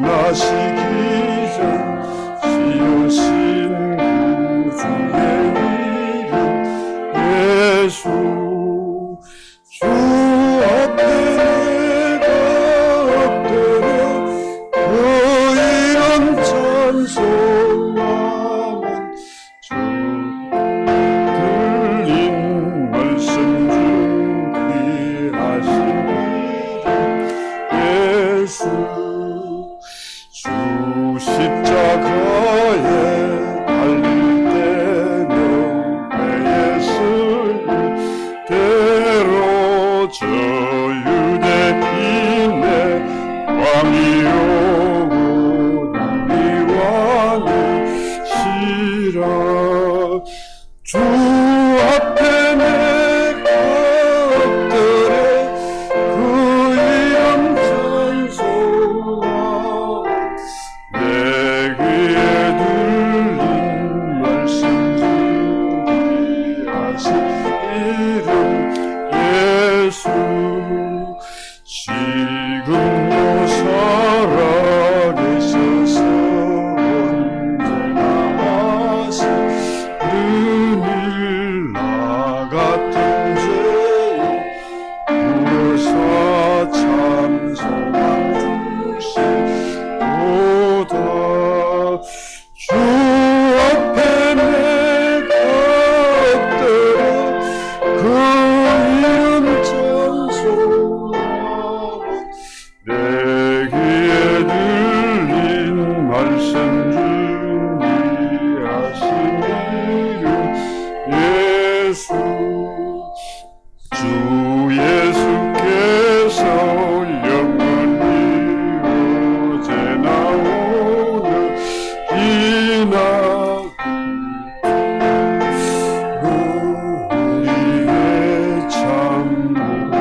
나시기 전 지으신 구주의 이름 예수 주 앞에 내가 엎드려 그 이름 찬송하면 주 들린 말씀 중 귀하신 이름 예수 주 십자가에 달릴 때 명패에 쓸릴 대로 저 유대인의 왕이오고 우리 왕이시라 주 앞에 내가 엎드려 그 이름 찬송하며 내 귀에 들린 말씀 중 귀하신 이름 예수 지금도 살아계셔서 언제나 하시는 일 나 같은 죄인 부르사 찬송한 주시도다 주 앞에 내가 엎드려 그 이름 찬송하며 내 귀에 들린 말씀 중 귀하신 이름 예수 주 예수께서 영원히 어제나 오늘 이나 우리의 참복을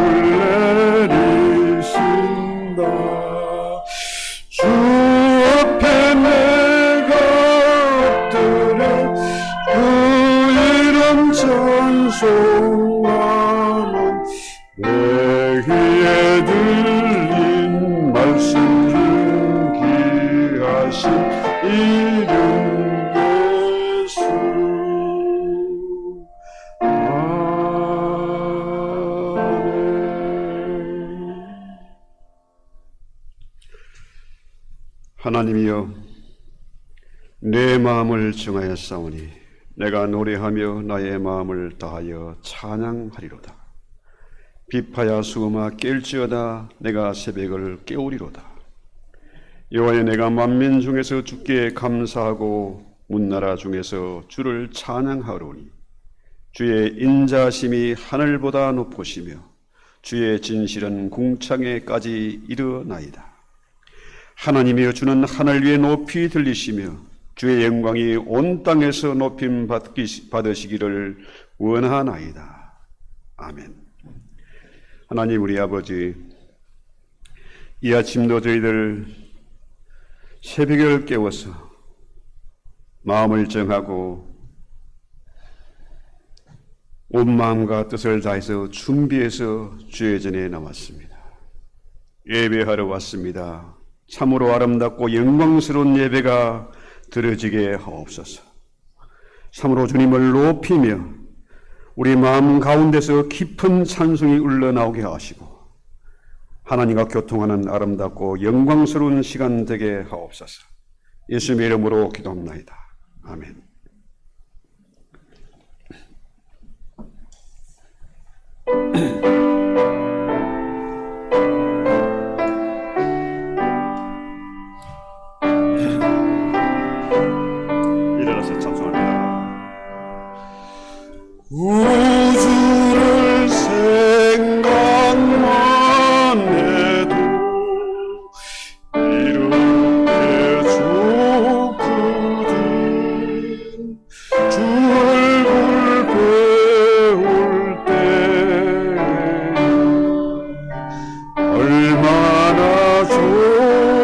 내리신다 주 앞에 내가 엎드려 그 이름 찬송하면 내 귀에 들린 말씀 중 귀하신 이름 예수 아멘. 하나님이여 내 마음을 정하였사오니 내가 노래하며 나의 마음을 다하여 찬양하리로다. 비파야 수음아 깰지어다 내가 새벽을 깨우리로다. 여호와여 내가 만민 중에서 주께 감사하고 문나라 중에서 주를 찬양하오니 주의 인자심이 하늘보다 높으시며 주의 진실은 궁창에까지 이르나이다. 하나님이여 주는 하늘 위에 높이 들리시며 주의 영광이 온 땅에서 높임 받으시기를 원하나이다. 아멘. 하나님 우리 아버지, 이 아침도 저희들 새벽을 깨워서 마음을 정하고 온 마음과 뜻을 다해서 준비해서 주의 전에 나왔습니다. 예배하러 왔습니다. 참으로 아름답고 영광스러운 예배가 드려지게 하옵소서. 참으로 주님을 높이며 우리 마음 가운데서 깊은 찬송이 흘러나오게 하시고 하나님과 교통하는 아름답고 영광스러운 시간 되게 하옵소서. 예수님의 이름으로 기도합나이다. 아멘. 일어나서 찬송합니다. 우주를 생각만 해도 이렇게 좋거든. 주 얼굴 배울 때 얼마나 좋으랴.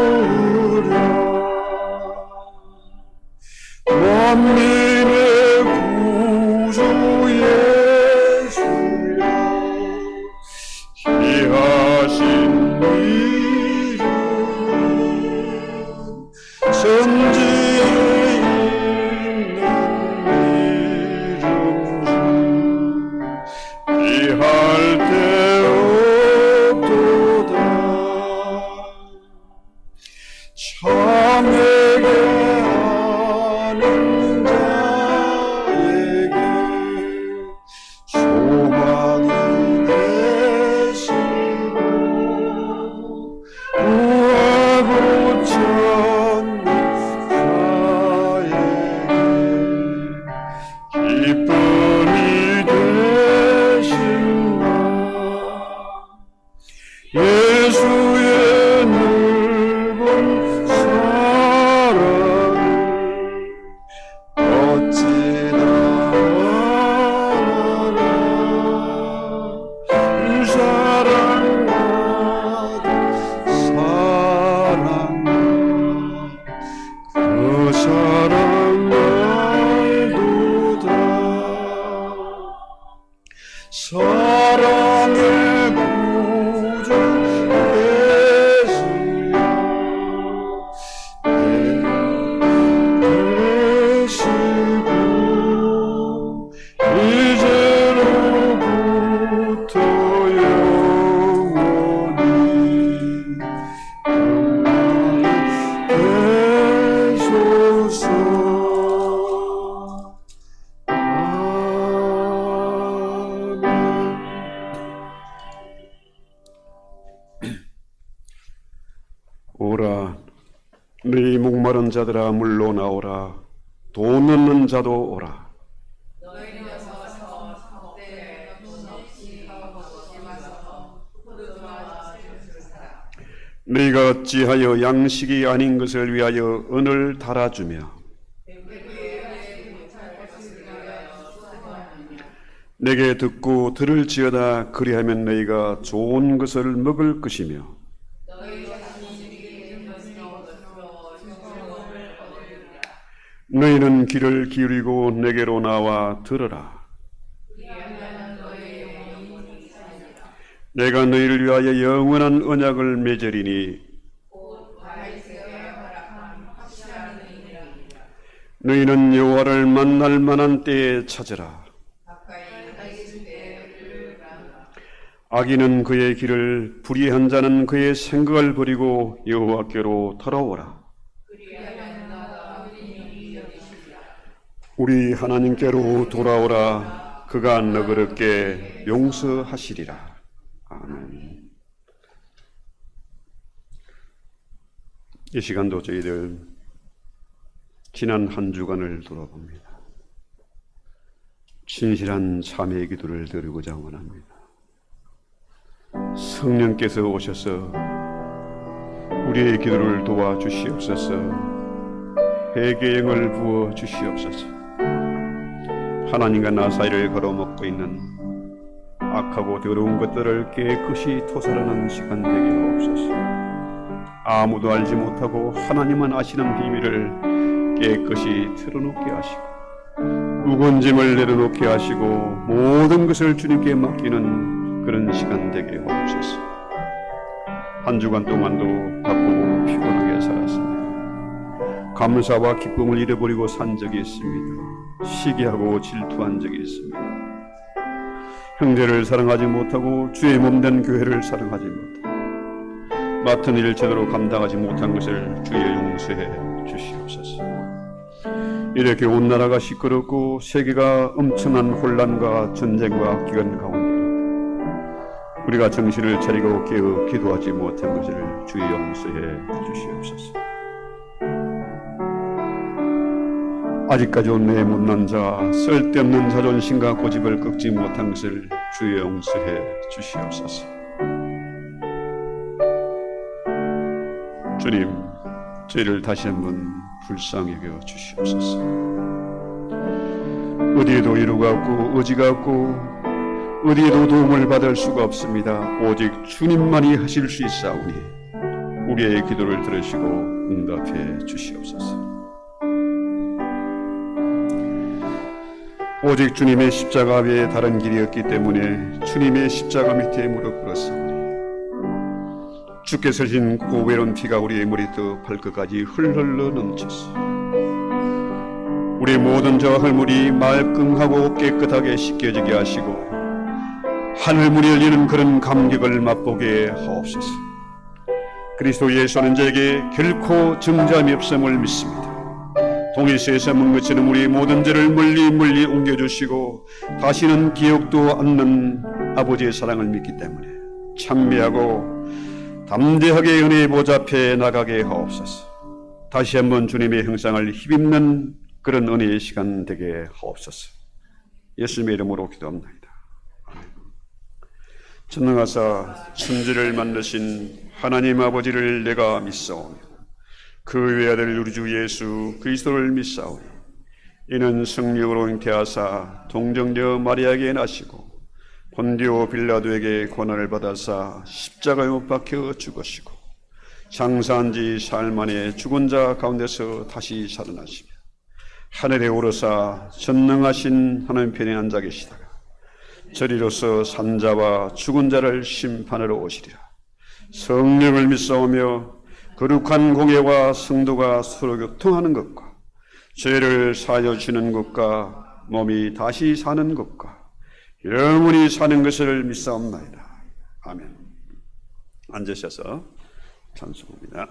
만민의 구주 예수여 귀하신 이름 선지에 있는 이름은 비할 데 없도다. 참에게 아는 자에게 소망이 되시고 우하고 찾는 자에게 기쁨이 되신다. 예수의 넓은 사랑을 어찌나 알아. 그 사랑마다 사랑아 그 사랑 알도다. 사랑의 구주 예수야 되시고 이제로부터 영원히 되소서. 오라 너희 목마른 자들아 물로 나오라. 돈 없는 자도 오라. 너희가 어찌하여 양식이 아닌 것을 위하여 은을 달아주며 내게 듣고 들을지어다. 그리하면 너희가 좋은 것을 먹을 것이며 너희는 귀를 기울이고 내게로 나와 들으라. 내가 너희를 위하여 영원한 언약을 맺으리니 너희는 여호와를 만날 만한 때에 찾으라. 악인은 그의 길을, 불의한 자는 그의 생각을 버리고 여호와께로 돌아오라. 우리 하나님께로 돌아오라. 그가 너그럽게 용서하시리라. 아멘. 이 시간도 저희들 지난 한 주간을 돌아봅니다. 진실한 참회의 기도를 드리고자 원합니다. 성령께서 오셔서 우리의 기도를 도와주시옵소서. 회개의 영을 부어 주시옵소서. 하나님과 나 사이를 걸어먹고 있는 악하고 더러운 것들을 깨끗이 토설하는 시간 되게 하옵소서. 아무도 알지 못하고 하나님만 아시는 비밀을 깨끗이 털어놓게 하시고 무거운 짐을 내려놓게 하시고 모든 것을 주님께 맡기는 그런 시간 되게 하옵소서. 한 주간 동안도 바쁘고 피곤하게 살았습니다. 감사와 기쁨을 잃어버리고 산 적이 있습니다. 시기하고 질투한 적이 있습니다. 형제를 사랑하지 못하고 주의 몸된 교회를 사랑하지 못하고 맡은 일을 제대로 감당하지 못한 것을 주의 용서해 주시옵소서. 이렇게 온 나라가 시끄럽고 세계가 엄청난 혼란과 전쟁과 기근 가운데 우리가 정신을 차리고 깨어 기도하지 못한 것을 주의 용서해 주시옵소서. 아직까지 내 못난 자, 쓸데없는 자존심과 고집을 꺾지 못한 것을 주의 용서해 주시옵소서. 주님, 저희를 다시 한번 불쌍히 여겨 주시옵소서. 어디에도 이루가 없고 의지가 없고 어디에도 도움을 받을 수가 없습니다. 오직 주님만이 하실 수 있사오니 우리의 기도를 들으시고 응답해 주시옵소서. 오직 주님의 십자가 외에 다른 길이 없기 때문에 주님의 십자가 밑에 무릎 꿇었사오니 주께서 흘린 고배로운 피가 우리의 머리부터 발끝까지 흘러 넘쳤어. 우리 모든 저 헐물이 말끔하고 깨끗하게 씻겨지게 하시고 하늘물이 열리는 그런 감격을 맛보게 하옵소서. 그리스도 예수 아는 자에게 결코 정잠이 없음을 믿습니다. 동일시에서 문 것처럼 우리 모든 죄를 멀리 옮겨주시고 다시는 기억도 않는 아버지의 사랑을 믿기 때문에 찬미하고 담대하게 은혜의 보좌 앞에 나가게 하옵소서. 다시 한번 주님의 형상을 힘입는 그런 은혜의 시간 되게 하옵소서. 예수님의 이름으로 기도합니다. 전능하사 천지를 만드신 하나님 아버지를 내가 믿사오며 그 외아들 우리 주 예수 그리스도를 믿사오니 이는 성령으로 잉태하사 동정녀 마리아에게 나시고 본디오 빌라도에게 고난을 받아사 십자가에 못 박혀 죽으시고 장사한 지 사흘 만에 죽은 자 가운데서 다시 살아나시며 하늘에 오르사 전능하신 하나님 편에 앉아 계시다가 저리로서 산자와 죽은 자를 심판하러 오시리라. 성령을 믿사오며 거룩한 공예와 성도가 서로 교통하는 것과 죄를 사하여 주는 것과 몸이 다시 사는 것과 영원히 사는 것을 믿사옵나이다. 아멘. 앉으셔서 찬송합니다.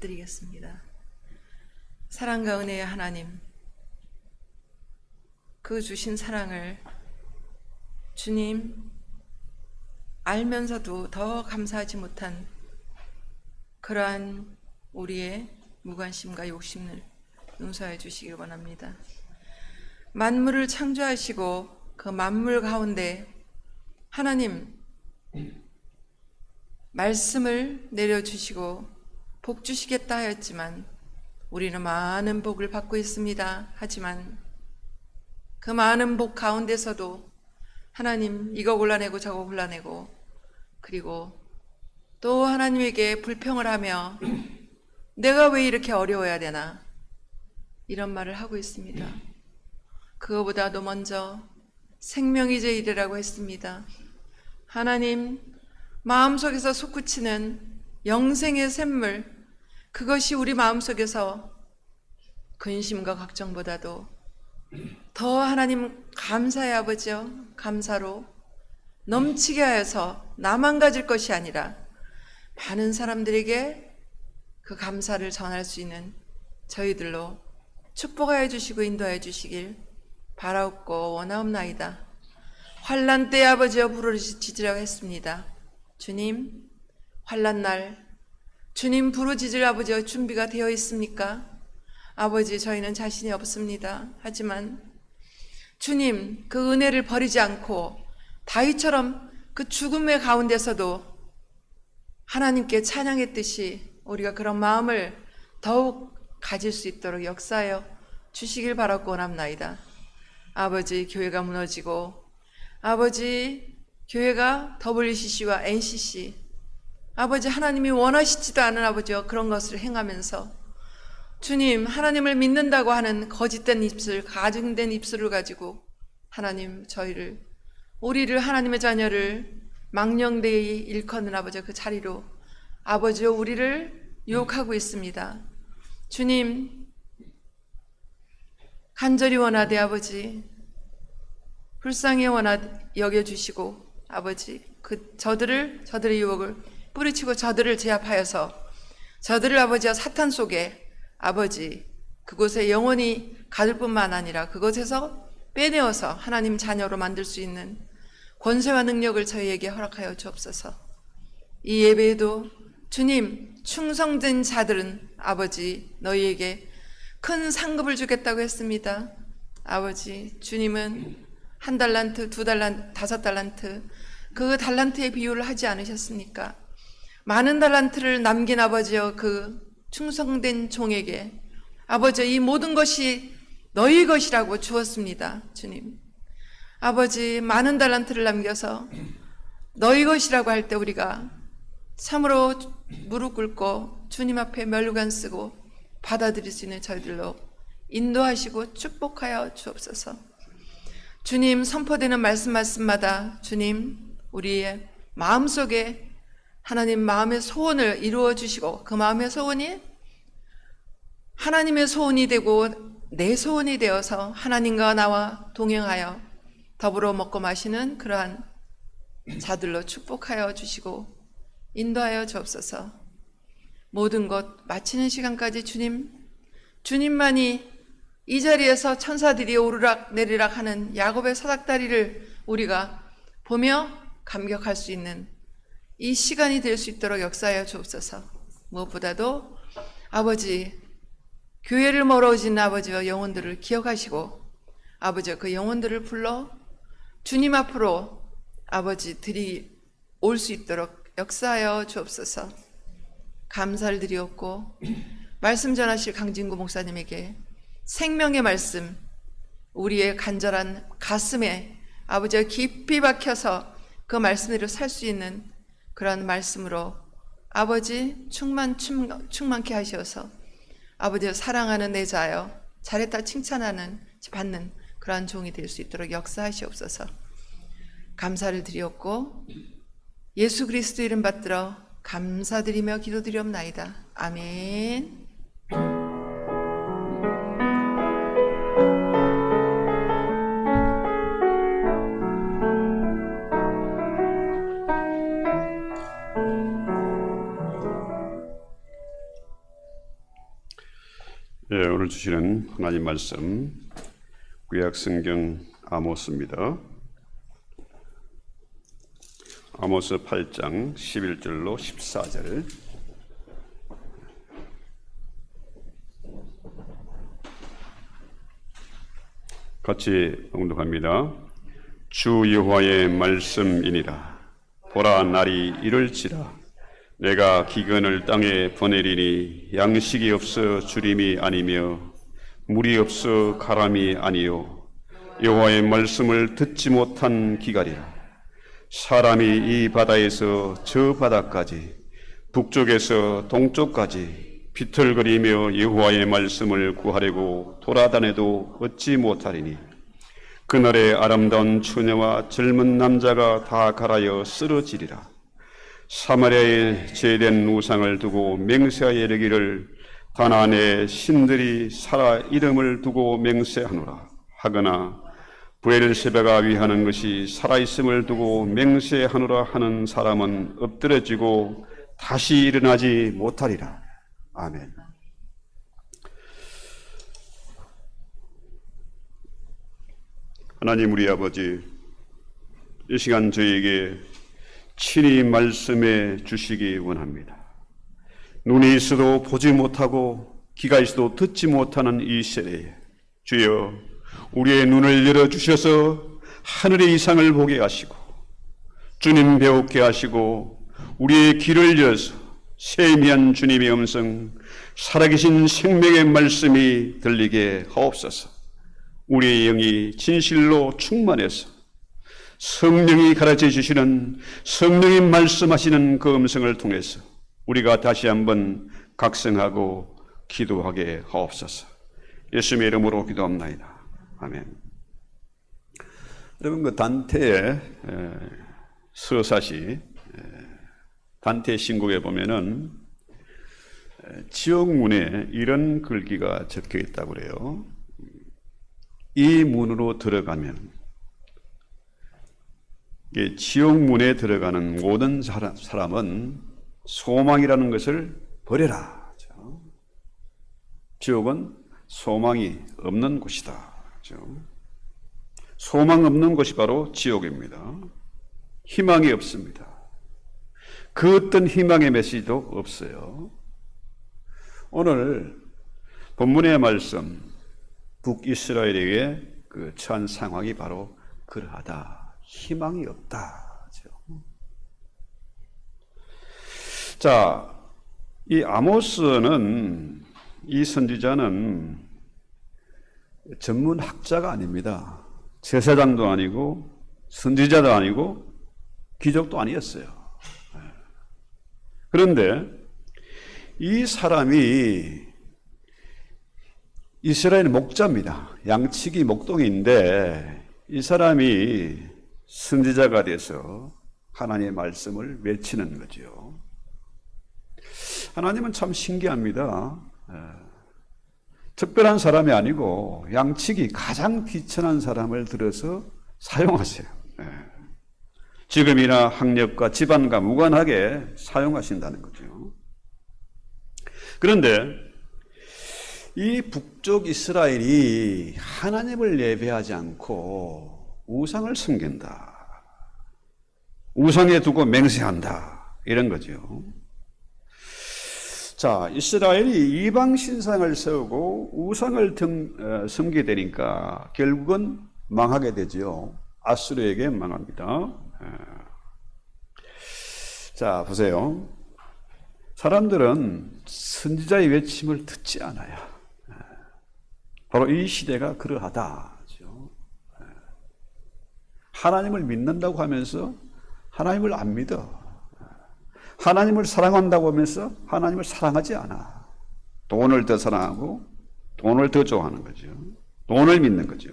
기도드리겠습니다. 사랑과 은혜의 하나님, 그 주신 사랑을 주님 알면서도 더 감사하지 못한 그러한 우리의 무관심과 욕심을 용서해 주시길 원합니다. 만물을 창조하시고 그 만물 가운데 하나님 말씀을 내려주시고 복 주시겠다 하였지만 우리는 많은 복을 받고 있습니다. 하지만 그 많은 복 가운데서도 하나님 이거 골라내고 저거 골라내고 그리고 또 하나님에게 불평을 하며 내가 왜 이렇게 어려워야 되나 이런 말을 하고 있습니다. 그거보다도 먼저 생명이 제일이라고 했습니다. 하나님 마음속에서 솟구치는 영생의 샘물, 그것이 우리 마음속에서 근심과 걱정보다도 더 하나님 감사의 아버지여 감사로 넘치게 하여서 나만 가질 것이 아니라 많은 사람들에게 그 감사를 전할 수 있는 저희들로 축복하여 주시고 인도하여 주시길 바라옵고 원하옵나이다. 환난 때 아버지여 부르짖으라고 했습니다. 주님, 환난 날 주님 부르짖을 아버지여 준비가 되어 있습니까? 아버지, 저희는 자신이 없습니다. 하지만 주님 그 은혜를 버리지 않고 다윗처럼 그 죽음의 가운데서도 하나님께 찬양했듯이 우리가 그런 마음을 더욱 가질 수 있도록 역사하여 주시길 바라고 원합나이다. 아버지, 교회가 무너지고 아버지, 교회가 WCC와 NCC 아버지 하나님이 원하시지도 않은 아버지와 그런 것을 행하면서 주님 하나님을 믿는다고 하는 거짓된 입술, 가증된 입술을 가지고 하나님 우리를 하나님의 자녀를 망령되이 일컫는 아버지 그 자리로 아버지여 우리를 유혹하고 있습니다. 주님 간절히 원하되 아버지 불쌍히 여겨주시고 아버지 저들의 유혹을 뿌리치고 저들을 제압하여서 저들을 아버지와 사탄 속에 아버지 그곳에 영원히 가둘 뿐만 아니라 그곳에서 빼내어서 하나님 자녀로 만들 수 있는 권세와 능력을 저희에게 허락하여 주옵소서. 이 예배에도 주님 충성된 자들은 아버지 너희에게 큰 상급을 주겠다고 했습니다. 아버지 주님은 1달란트, 2달란트, 5달란트 그 달란트의 비유를 하지 않으셨습니까? 많은 달란트를 남긴 아버지여 그 충성된 종에게 아버지 이 모든 것이 너희 것이라고 주었습니다. 주님 아버지 많은 달란트를 남겨서 너희 것이라고 할 때 우리가 참으로 무릎 꿇고 주님 앞에 면류관 쓰고 받아들일 수 있는 저희들로 인도하시고 축복하여 주옵소서. 주님 선포되는 말씀마다 주님 우리의 마음속에 하나님 마음의 소원을 이루어 주시고 그 마음의 소원이 하나님의 소원이 되고 내 소원이 되어서 하나님과 나와 동행하여 더불어 먹고 마시는 그러한 자들로 축복하여 주시고 인도하여 주옵소서. 모든 것 마치는 시간까지 주님만이 이 자리에서 천사들이 오르락 내리락 하는 야곱의 사닥다리를 우리가 보며 감격할 수 있는 이 시간이 될 수 있도록 역사하여 주옵소서. 무엇보다도 아버지 교회를 멀어진 아버지와 영혼들을 기억하시고 아버지와 그 영혼들을 불러 주님 앞으로 아버지들이 올 수 있도록 역사하여 주옵소서. 감사를 드리옵고 말씀 전하실 강진구 목사님에게 생명의 말씀 우리의 간절한 가슴에 아버지가 깊이 박혀서 그 말씀대로 살 수 있는 그런 말씀으로 아버지 충만케 하셔서 아버지를 사랑하는 내 자여 잘했다 칭찬하는 받는 그러한 종이 될 수 있도록 역사하시옵소서. 감사를 드리옵고 예수 그리스도 이름 받들어 감사드리며 기도드리옵나이다. 아멘. 예, 오늘 주시는 하나님 말씀 구약 성경 아모스입니다. 아모스 8장 11절로 14절 같이 봉독합니다. 주 여호와의 말씀이니라. 보라, 날이 이를지라. 내가 기근을 땅에 보내리니 양식이 없어 주림이 아니며 물이 없어 가람이 아니요 여호와의 말씀을 듣지 못한 기갈이라. 사람이 이 바다에서 저 바다까지 북쪽에서 동쪽까지 비틀거리며 여호와의 말씀을 구하려고 돌아다녀도 얻지 못하리니 그날에 아름다운 처녀와 젊은 남자가 다 갈아여 쓰러지리라. 사마리아에 제된 우상을 두고 맹세하여 이르기를 가나안의 신들이 살아 이름을 두고 맹세하노라 하거나 브엘세바가 위하는 것이 살아있음을 두고 맹세하노라 하는 사람은 엎드러지고 다시 일어나지 못하리라. 아멘. 하나님 우리 아버지, 이 시간 저희에게 친히 말씀해 주시기 원합니다. 눈이 있어도 보지 못하고 귀가 있어도 듣지 못하는 이 세대에 주여 우리의 눈을 열어주셔서 하늘의 이상을 보게 하시고 주님 배우게 하시고 우리의 귀를 열어서 세미한 주님의 음성, 살아계신 생명의 말씀이 들리게 하옵소서. 우리의 영이 진실로 충만해서 성령이 가르쳐 주시는, 성령이 말씀하시는 그 음성을 통해서 우리가 다시 한번 각성하고 기도하게 하옵소서. 예수님의 이름으로 기도합나이다. 아멘. 여러분, 그 단테의 서사시, 단테 신곡에 보면은 지옥문에 이런 글귀가 적혀 있다고 그래요. 이 문으로 들어가면, 지옥문에 들어가는 모든 사람은 소망이라는 것을 버려라. 지옥은 소망이 없는 곳이다. 소망 없는 곳이 바로 지옥입니다. 희망이 없습니다. 그 어떤 희망의 메시지도 없어요. 오늘 본문의 말씀, 북이스라엘에게 그 처한 상황이 바로 그러하다. 희망이 없다. 자, 이 아모스는, 이 선지자는 전문 학자가 아닙니다. 제사장도 아니고 선지자도 아니고 귀족도 아니었어요. 그런데 이 사람이 이스라엘 목자입니다. 양치기 목동인데 이 사람이 선지자가 돼서 하나님의 말씀을 외치는 거죠. 하나님은 참 신기합니다. 특별한 사람이 아니고 양치기 가장 비천한 사람을 들어서 사용하세요. 직업이나 학력과 집안과 무관하게 사용하신다는 거죠. 그런데 이 북쪽 이스라엘이 하나님을 예배하지 않고 우상을 섬긴다. 우상에 두고 맹세한다. 이런 거죠. 자, 이스라엘이 이방 신상을 세우고 우상을 섬기게 되니까 결국은 망하게 되죠. 아수르에게 망합니다. 자, 보세요. 사람들은 선지자의 외침을 듣지 않아요. 바로 이 시대가 그러하다. 하나님을 믿는다고 하면서 하나님을 안 믿어. 하나님을 사랑한다고 하면서 하나님을 사랑하지 않아. 돈을 더 사랑하고 돈을 더 좋아하는 거죠. 돈을 믿는 거죠.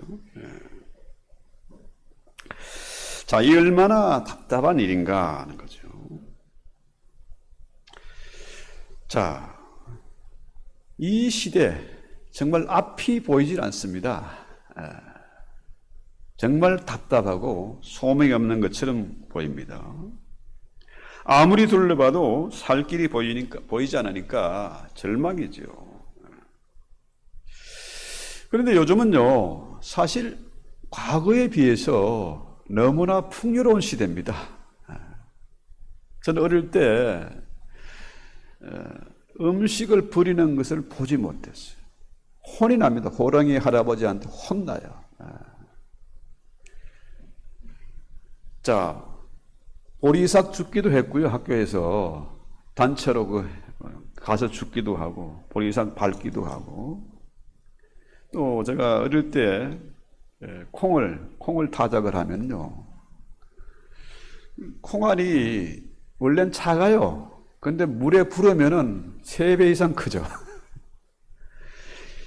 자, 이 얼마나 답답한 일인가 하는 거죠. 자, 이 시대 정말 앞이 보이질 않습니다. 정말 답답하고 소망이 없는 것처럼 보입니다. 아무리 둘러봐도 살 길이 보이지 않으니까 절망이죠. 그런데 요즘은요, 사실 과거에 비해서 너무나 풍요로운 시대입니다. 저는 어릴 때 음식을 버리는 것을 보지 못했어요. 혼이 납니다. 호랑이 할아버지한테 혼나요. 자, 보리삭 죽기도 했고요. 학교에서 단체로 가서 죽기도 하고 보리삭 밟기도 하고, 또 제가 어릴 때 콩을 타작을 하면요, 콩알이 원래는 작아요. 근데 물에 부르면은 3배 이상 크죠.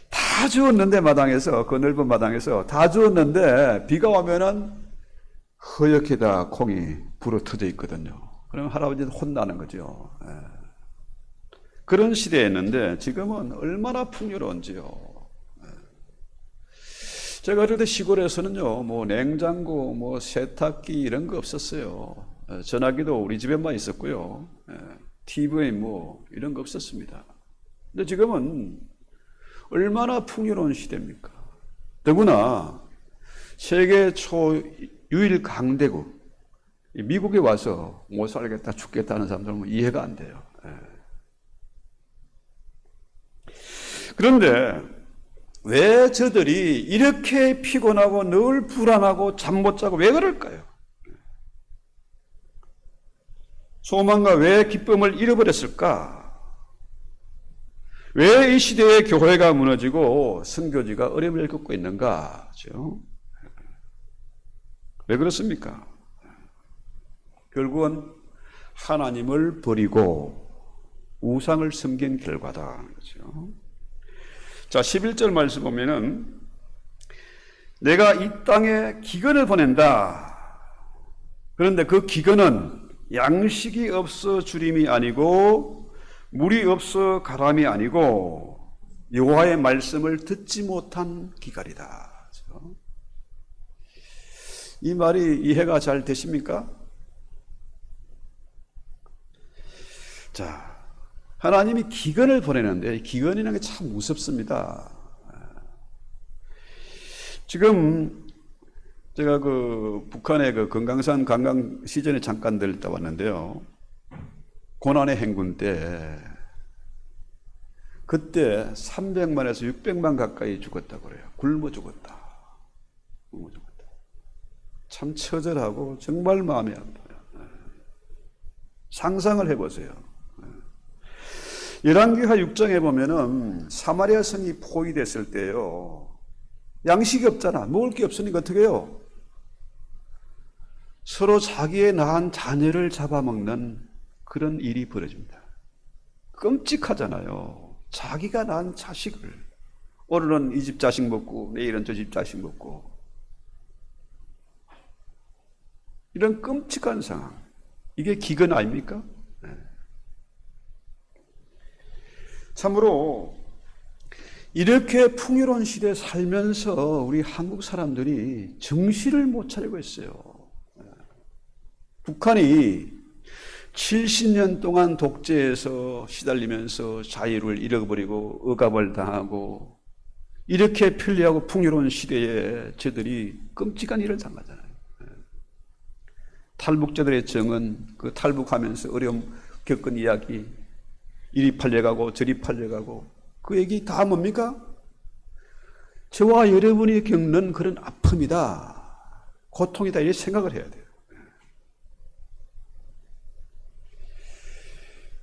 다 주웠는데, 마당에서, 그 넓은 마당에서 다 주웠는데 비가 오면은 허옇게 다 콩이 불어 터져 있거든요. 그럼 할아버지는 혼나는 거죠. 그런 시대였는데 지금은 얼마나 풍요로운지요. 제가 어릴 때 시골에서는요, 뭐 냉장고, 뭐 세탁기 이런 거 없었어요. 전화기도 우리 집에만 있었고요. TV 뭐 이런 거 없었습니다. 근데 지금은 얼마나 풍요로운 시대입니까? 더구나 세계 초유일 강대국 미국에 와서 못 살겠다, 죽겠다 하는 사람들은 이해가 안 돼요. 그런데 왜 저들이 이렇게 피곤하고 늘 불안하고 잠 못 자고 왜 그럴까요? 소망과 왜 기쁨을 잃어버렸을까? 왜 이 시대의 교회가 무너지고 선교지가 어려움을 겪고 있는가? 그렇죠? 왜 그렇습니까? 결국은 하나님을 버리고 우상을 섬긴 결과다. 그렇죠? 자, 11절 말씀 보면은 내가 이 땅에 기근을 보낸다. 그런데 그 기근은 양식이 없어 주림이 아니고 물이 없어 가람이 아니고 여호와의 말씀을 듣지 못한 기갈이다. 그렇죠? 이 말이 이해가 잘 되십니까? 자, 하나님이 기근을 보내는데 기근이라는 게 참 무섭습니다. 지금 제가 북한의 금강산 관광 시즌에 잠깐 들렀다 왔는데요. 고난의 행군 때 그때 300만에서 600만 가까이 죽었다고 그래요. 굶어 죽었다. 참 처절하고 정말 마음이 아파요. 상상을 해보세요. 열왕기하 6장에 보면은 사마리아 성이 포위됐을 때요, 양식이 없잖아. 먹을 게 없으니까 어떻게 해요? 서로 자기의 낳은 자녀를 잡아먹는 그런 일이 벌어집니다. 끔찍하잖아요. 자기가 낳은 자식을, 오늘은 이 집 자식 먹고 내일은 저 집 자식 먹고, 이런 끔찍한 상황, 이게 기근 아닙니까? 참으로 이렇게 풍요로운 시대에 살면서 우리 한국 사람들이 정신을 못 차리고 있어요. 북한이 70년 동안 독재에서 시달리면서 자유를 잃어버리고 억압을 당하고 이렇게 편리하고 풍요로운 시대에 저들이 끔찍한 일을 당하잖아요. 탈북자들의 정은 그 탈북하면서 어려움 겪은 이야기, 이리 팔려가고 저리 팔려가고, 그 얘기 다 뭡니까? 저와 여러분이 겪는 그런 아픔이다, 고통이다, 이렇게 생각을 해야 돼요.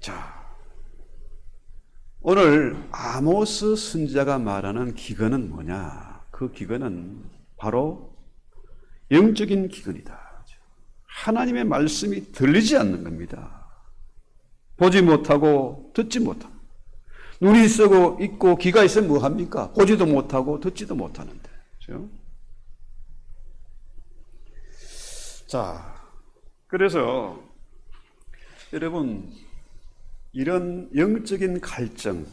자, 오늘 아모스 선지자가 말하는 기근은 뭐냐? 그 기근은 바로 영적인 기근이다. 하나님의 말씀이 들리지 않는 겁니다. 보지 못하고 듣지 못하고, 눈이 있고 있고 귀가 있으면 뭐합니까? 보지도 못하고 듣지도 못하는데. 그렇죠? 자, 그래서 여러분, 이런 영적인 갈증,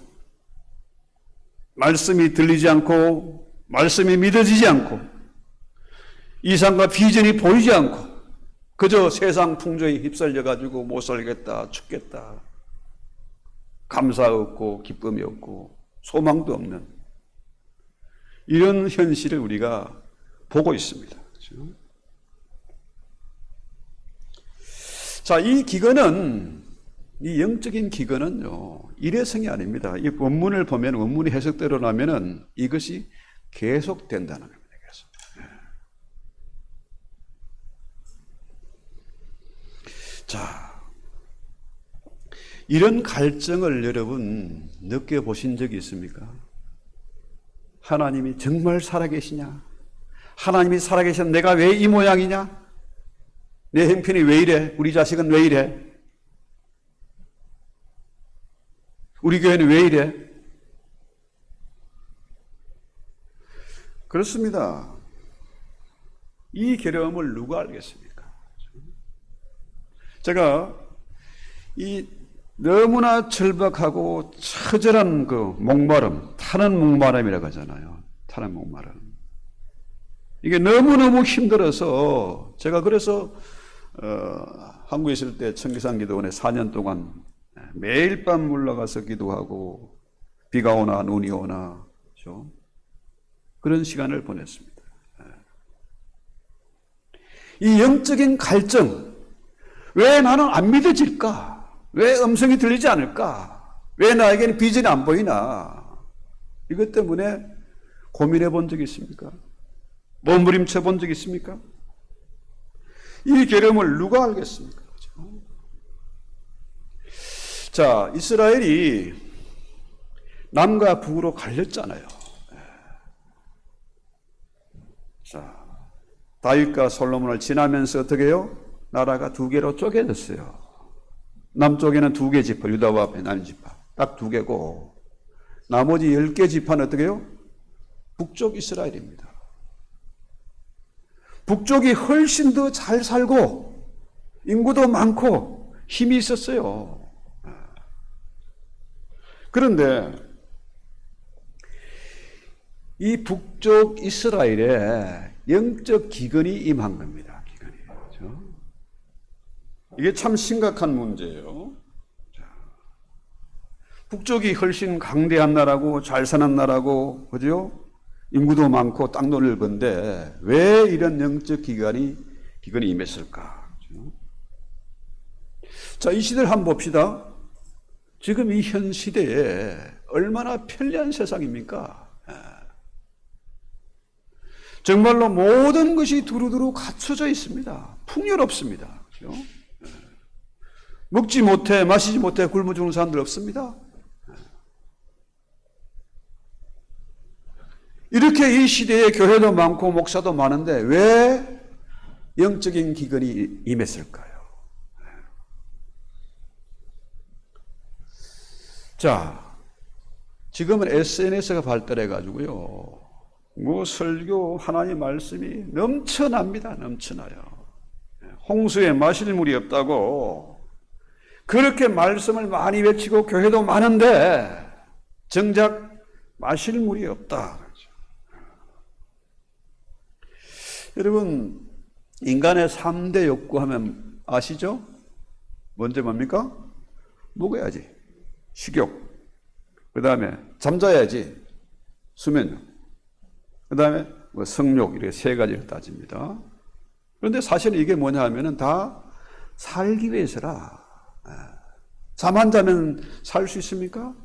말씀이 들리지 않고 말씀이 믿어지지 않고 이상과 비전이 보이지 않고 그저 세상 풍조에 휩쓸려가지고 못 살겠다, 죽겠다, 감사 없고 기쁨이 없고 소망도 없는 이런 현실을 우리가 보고 있습니다. 그렇죠? 자, 이 기근은, 이 영적인 기근은요, 일회성이 아닙니다. 이 원문을 보면, 원문이 해석대로 나면은 이것이 계속된다는 겁니다. 계속. 자, 이런 갈증을 여러분 느껴보신 적이 있습니까? 하나님이 정말 살아계시냐? 하나님이 살아계시면 내가 왜 이 모양이냐? 내 형편이 왜 이래? 우리 자식은 왜 이래? 우리 교회는 왜 이래? 그렇습니다. 이 괴로움을 누가 알겠습니까? 제가 이 너무나 절박하고 처절한 그 목마름, 타는 목마름이라고 하잖아요. 타는 목마름. 이게 너무너무 힘들어서 제가 그래서 한국에 있을 때 청기산기도원에 4년 동안 매일 밤 올라가서 기도하고 비가 오나 눈이 오나 그렇죠? 그런 시간을 보냈습니다. 이 영적인 갈증, 왜 나는 안 믿어질까? 왜 음성이 들리지 않을까? 왜 나에게는 비전이 안 보이나? 이것 때문에 고민해 본 적이 있습니까? 몸부림쳐 본 적이 있습니까? 이 괴로움을 누가 알겠습니까? 그렇죠? 자, 이스라엘이 남과 북으로 갈렸잖아요. 자, 다윗과 솔로몬을 지나면서 어떻게 해요? 나라가 두 개로 쪼개졌어요. 남쪽에는 2개 지파, 유다와 베냐민 지파, 딱 2개고 나머지 10개 지파는 어떻게 해요? 북쪽 이스라엘입니다. 북쪽이 훨씬 더 잘 살고 인구도 많고 힘이 있었어요. 그런데 이 북쪽 이스라엘에 영적 기근이 임한 겁니다. 기근이. 그렇죠? 이게 참 심각한 문제예요. 북쪽이 훨씬 강대한 나라고 잘 사는 나라고 그죠? 인구도 많고 땅도 넓은데 왜 이런 영적 기근이 임했을까? 그렇죠? 자, 이 시대를 한번 봅시다. 지금 이 현 시대에 얼마나 편리한 세상입니까? 정말로 모든 것이 두루두루 갖춰져 있습니다. 풍요롭습니다. 그렇죠? 먹지 못해 마시지 못해 굶어 죽는 사람들 없습니다. 이렇게 이 시대에 교회도 많고 목사도 많은데 왜 영적인 기근이 임했을까요? 자, 지금은 SNS가 발달해 가지고요. 뭐 설교 하나님 말씀이 넘쳐납니다. 넘쳐나요. 홍수에 마실 물이 없다고 그렇게 말씀을 많이 외치고 교회도 많은데 정작 마실 물이 없다. 여러분, 인간의 3대 욕구 하면 아시죠? 먼저 뭡니까? 먹어야지. 식욕. 그 다음에 잠자야지. 수면욕. 그 다음에 뭐 성욕. 이렇게 3가지를 따집니다. 그런데 사실은 이게 뭐냐 하면은 다 살기 위해서라. 잠 안 자면 살 수 있습니까?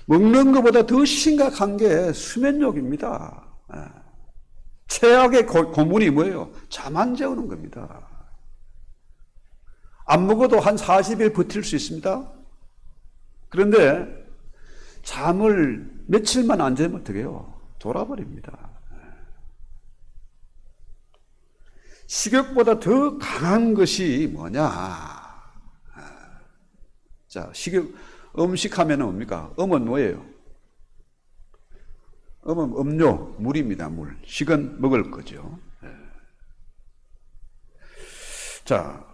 먹는 것보다 더 심각한 게 수면욕입니다. 최악의 고문이 뭐예요? 잠 안 재우는 겁니다. 안 먹어도 한 40일 버틸 수 있습니다. 그런데 잠을 며칠만 안 재면 어떻게 해요? 돌아버립니다. 식욕보다 더 강한 것이 뭐냐? 자, 식욕, 음식 하면은 뭡니까? 음은 뭐예요? 음은 음료, 물입니다, 물. 식은 먹을 거죠. 자,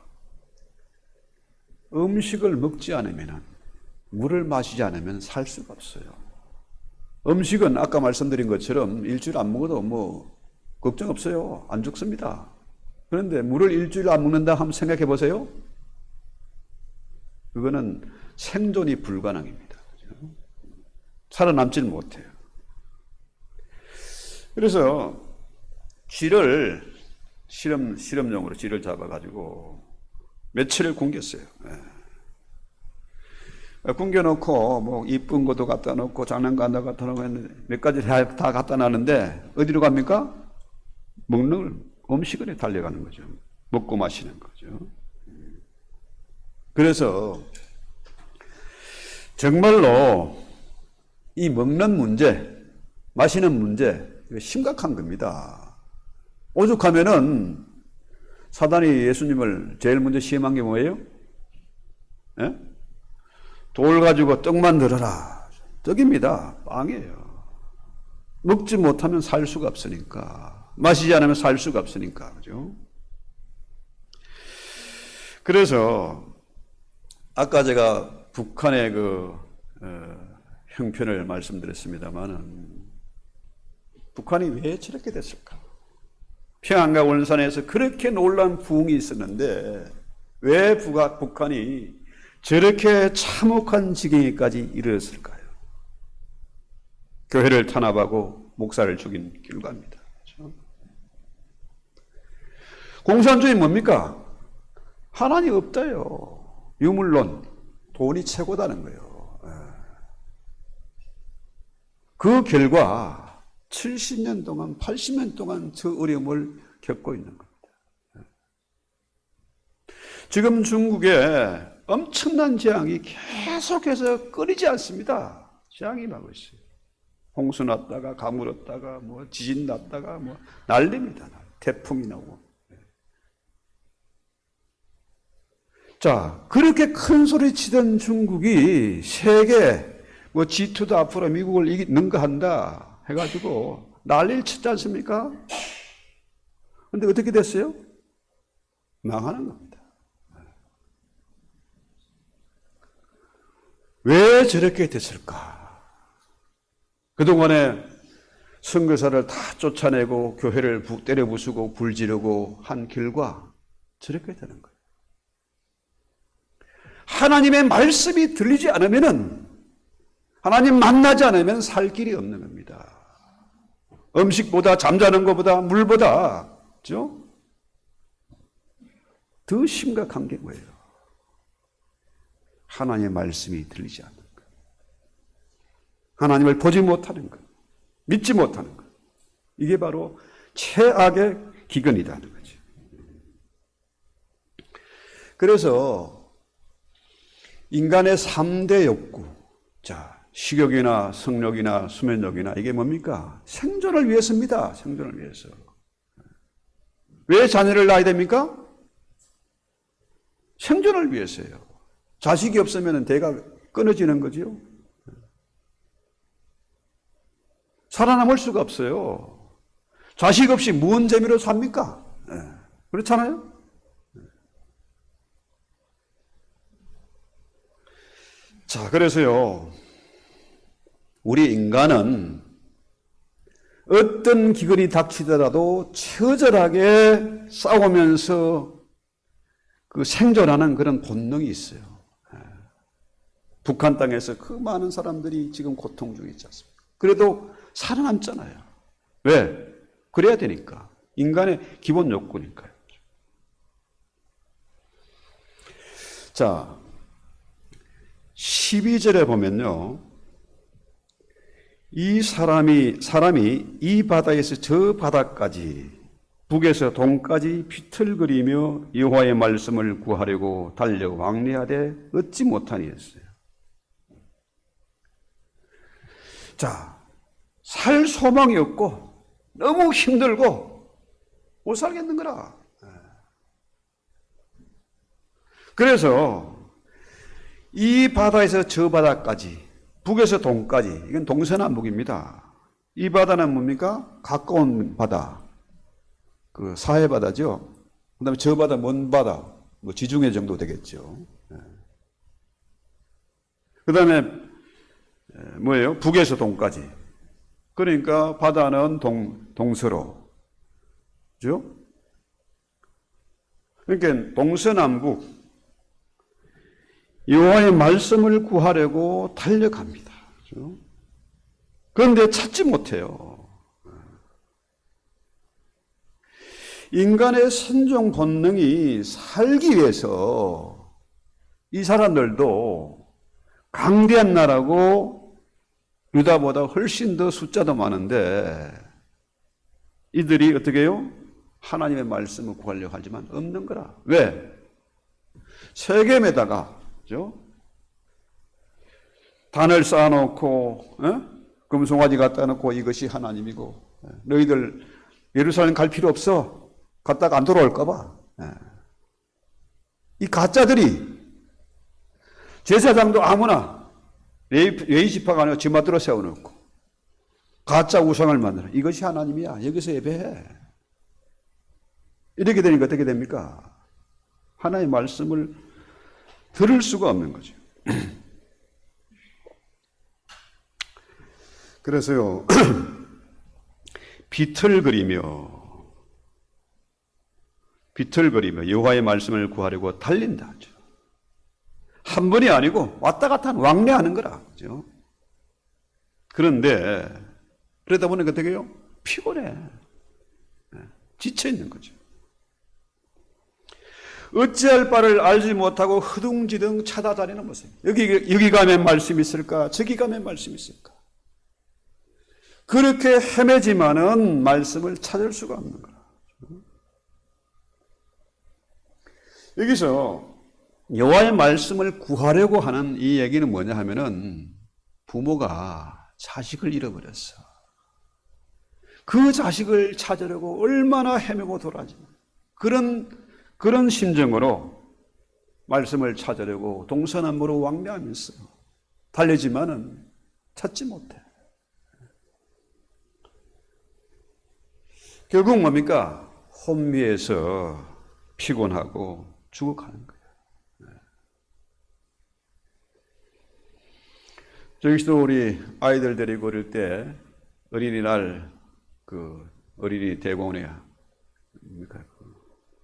음식을 먹지 않으면, 물을 마시지 않으면 살 수가 없어요. 음식은 아까 말씀드린 것처럼 일주일 안 먹어도 뭐, 걱정 없어요. 안 죽습니다. 그런데 물을 일주일 안 먹는다 한번 생각해 보세요. 그거는 생존이 불가능입니다. 살아남질 못해요. 그래서 쥐를 실험용으로 쥐를 잡아가지고 며칠을 굶겼어요. 굶겨놓고 뭐 이쁜 것도 갖다 놓고 장난감도 갖다 놓고 했는데 몇 가지 다 갖다 놨는데 어디로 갑니까? 먹는 음식을 달려가는 거죠. 먹고 마시는 거죠. 그래서 정말로 이 먹는 문제, 마시는 문제, 이거 심각한 겁니다. 오죽하면은 사단이 예수님을 제일 먼저 시험한 게 뭐예요? 예? 돌 가지고 떡 만들어라. 떡입니다. 빵이에요. 먹지 못하면 살 수가 없으니까. 마시지 않으면 살 수가 없으니까. 그죠? 그래서 아까 제가 북한의 형편을 말씀드렸습니다만은 북한이 왜 저렇게 됐을까? 평안과 원산에서 그렇게 놀라운 부흥이 있었는데 왜 북한이 저렇게 참혹한 지경에까지 이르렀을까요? 교회를 탄압하고 목사를 죽인 결과입니다. 그렇죠? 공산주의 뭡니까? 하나님 없다요. 유물론, 돈이 최고다는 거예요. 그 결과 70년 동안, 80년 동안 저 어려움을 겪고 있는 겁니다. 지금 중국에 엄청난 재앙이 계속해서 끊이지 않습니다. 재앙이 나고 있어요. 홍수 났다가 가물었다가 뭐 지진 났다가 뭐 난립니다. 태풍이 나오고. 자, 그렇게 큰 소리 치던 중국이 세계 뭐 G2도 앞으로 미국을 능가한다 해가지고 난리를 쳤지 않습니까? 근데 어떻게 됐어요? 망하는 겁니다. 왜 저렇게 됐을까? 그동안에 선교사를 다 쫓아내고 교회를 때려 부수고 불 지르고 한 결과 저렇게 되는 거예요. 하나님의 말씀이 들리지 않으면은, 하나님 만나지 않으면 살 길이 없는 겁니다. 음식보다, 잠자는 것보다, 물보다, 그죠? 더 심각한 게 뭐예요? 하나님의 말씀이 들리지 않는 것. 하나님을 보지 못하는 것. 믿지 못하는 것. 이게 바로 최악의 기근이라는 거죠. 그래서 인간의 3대 욕구. 자, 식욕이나 성욕이나 수면욕이나 이게 뭡니까? 생존을 위해서입니다. 생존을 위해서. 왜 자녀를 낳아야 됩니까? 생존을 위해서예요. 자식이 없으면 대가 끊어지는 거지요. 살아남을 수가 없어요. 자식 없이 무슨 재미로 삽니까? 그렇잖아요? 자, 그래서요, 우리 인간은 어떤 기근이 닥치더라도 처절하게 싸우면서 그 생존하는 그런 본능이 있어요. 북한 땅에서 그 많은 사람들이 지금 고통 중에 있지 않습니까? 그래도 살아남잖아요. 왜? 그래야 되니까. 인간의 기본 욕구니까요. 자, 12절에 보면요. 이 사람이 이 바다에서 저 바다까지 북에서 동까지 비틀거리며 여호와의 말씀을 구하려고 달려 왕래하되 얻지 못하니 했어요. 자, 살 소망이 없고 너무 힘들고 못 살겠는 거라. 그래서 이 바다에서 저 바다까지, 북에서 동까지, 이건 동서남북입니다. 이 바다는 뭡니까? 가까운 바다, 그 사해 바다죠. 그 다음에 저 바다, 먼 바다, 뭐 지중해 정도 되겠죠. 그 다음에 뭐예요? 북에서 동까지. 그러니까 바다는 동서로. 그죠? 그러니까 동서남북. 여호와의 말씀을 구하려고 달려갑니다. 그렇죠? 그런데 찾지 못해요. 인간의 선종 본능이 살기 위해서 이 사람들도 강대한 나라고 유다보다 훨씬 더 숫자도 많은데 이들이 어떻게 해요? 하나님의 말씀을 구하려고 하지만 없는 거라. 왜? 세겜에다가 그죠? 단을 쌓아놓고 금송아지 갖다 놓고 이것이 하나님이고 너희들 예루살렘 갈 필요 없어. 갔다가 안 돌아올까 봐. 이 가짜들이 제사장도 아무나 레위 지파가 아니라 지맛대로 세워놓고 가짜 우상을 만들어. 이것이 하나님이야. 여기서 예배해. 이렇게 되니까 어떻게 됩니까? 하나님의 말씀을 들을 수가 없는 거죠. 그래서요, 비틀거리며 여호와의 말씀을 구하려고 달린다. 한 번이 아니고 왔다 갔다 왕래하는 거라. 그죠? 그런데 그러다 보니까 어떻게 해요? 피곤해. 지쳐 있는 거죠. 어찌할 바를 알지 못하고 허둥지둥 찾아다니는 모습. 여기 가면 말씀이 있을까? 저기 가면 말씀이 있을까? 그렇게 헤매지만은 말씀을 찾을 수가 없는 거라. 여기서 여호와의 말씀을 구하려고 하는 이 얘기는 뭐냐 하면은 부모가 자식을 잃어버렸어. 그 자식을 찾으려고 얼마나 헤매고 돌아지는 그런 심정으로 말씀을 찾으려고 동서남북으로 왕래하면서 달리지만은 찾지 못해. 결국 뭡니까? 혼미해서 피곤하고 죽어가는 거예요. 저기서도 우리 아이들 데리고 어릴 때 어린이날 그 어린이 대공원에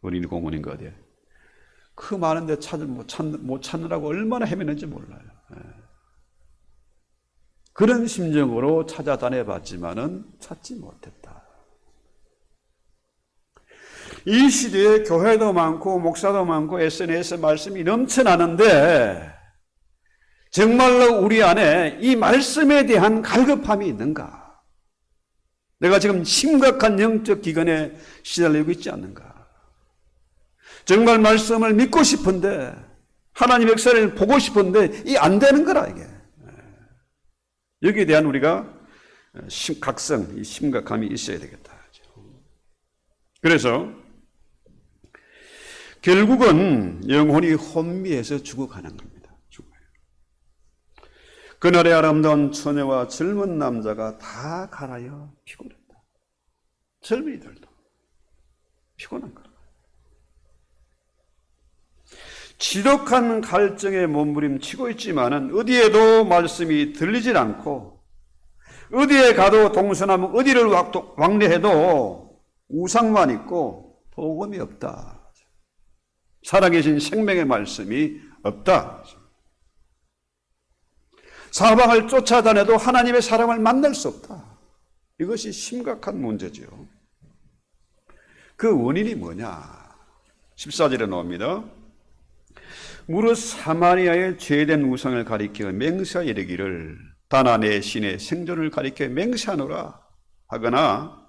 어린이 공원인가 어디에 그 많은데 못 찾느라고 얼마나 헤매는지 몰라요. 그런 심정으로 찾아다녀봤지만은 찾지 못했다. 이 시대에 교회도 많고 목사도 많고 SNS 말씀이 넘쳐나는데 정말로 우리 안에 이 말씀에 대한 갈급함이 있는가? 내가 지금 심각한 영적 기근에 시달리고 있지 않는가? 정말 말씀을 믿고 싶은데 하나님의 역사를 보고 싶은데 이 안 되는 거라 이게. 여기에 대한 우리가 각성, 이 심각함이 있어야 되겠다. 그래서 결국은 영혼이 혼미해서 죽어가는 겁니다. 죽어요. 그날의 아름다운 처녀와 젊은 남자가 다 갈아여 피곤했다. 젊은이들도 피곤한 거예요. 지독한 갈증에 몸부림치고 있지만은 어디에도 말씀이 들리질 않고 어디에 가도 동서남북 어디를 왕래해도 우상만 있고 복음이 없다. 살아계신 생명의 말씀이 없다. 사방을 쫓아다녀도 하나님의 사람을 만날 수 없다. 이것이 심각한 문제죠. 그 원인이 뭐냐? 14절에 나옵니다. 무릇 사마리아의 죄된 우상을 가리켜 맹세하 이르기를 다나 내 신의 생존을 가리켜 맹세하노라 하거나